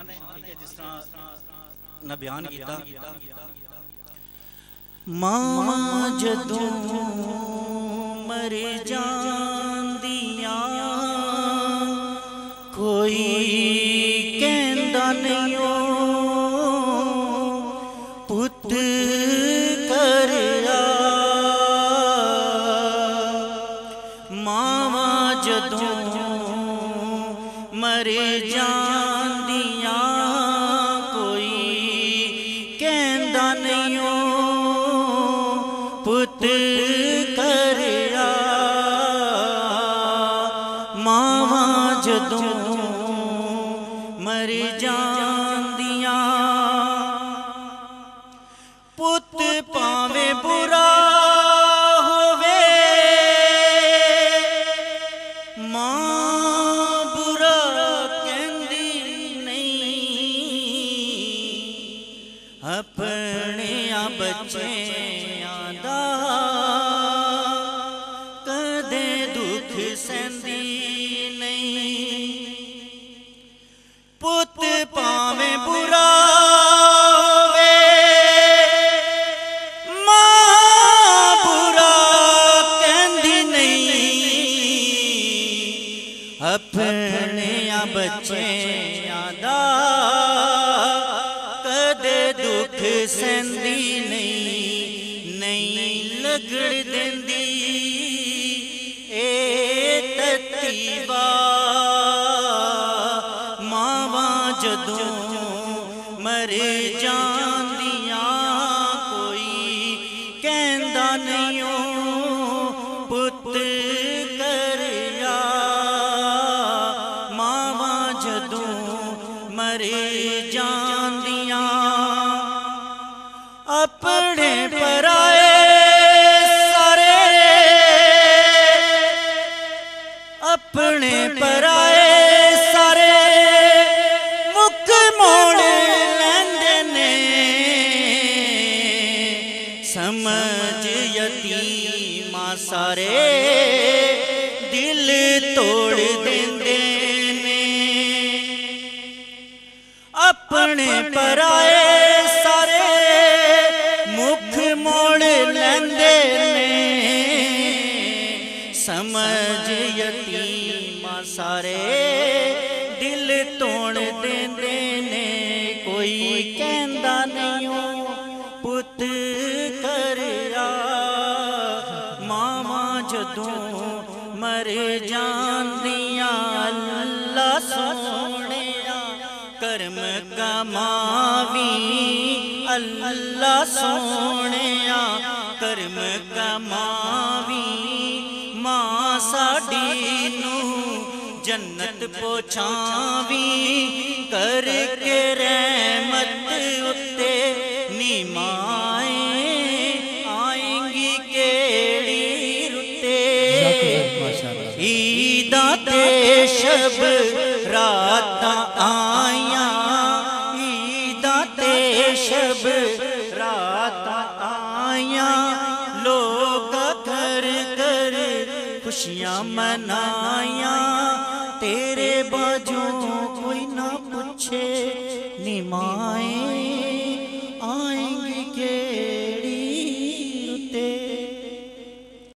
ठीक है, जिस तरह न बयान किया मां जदों मर जांदियां कोई कहंदा नहीं पुत करया मावा जदों मर जांदियां कोई कहंदा नहीं पुत करया मावा जदों मर जांदियां पुत पावे बुरा होवे मां बुरा कहंदी नहीं अपने बच्चेयां दा कदे दुख सहंदी नहीं पुत पावे बुरा अपने बच्चेयां दा कदे दुख सहंदी नहीं लगड़ देंदी ए ततीबा मावा जदों मर जांदियां कोई कहंदा नहीं पुत मर जांदियां अपने पराए सारे अपने पराए सारे मुख मोड़ लैंदे ने समझ यतीमा सारे दिल तोड़ देंदे अपने पराए सारे मुख मोड़ लैंदे ने समझ यतीमा सारे दिल तोड़ देंदे ने कोई कहंदा नहीं पुत करया मावा जदों मर जांदियां अल्लाह सोने कर्म कमावी अल्लाह सोनिया कर्म कमावी मां साडी नू जन्नत पहुंचावी करके रहमत उत्ते निमाए आएंगी केड़ी रुते ईदा ते शब रात आया ईदा ते शब रात आया लोग घर घर खुशियां मनाया तेरे बाजू कोई ना पूछे निमाए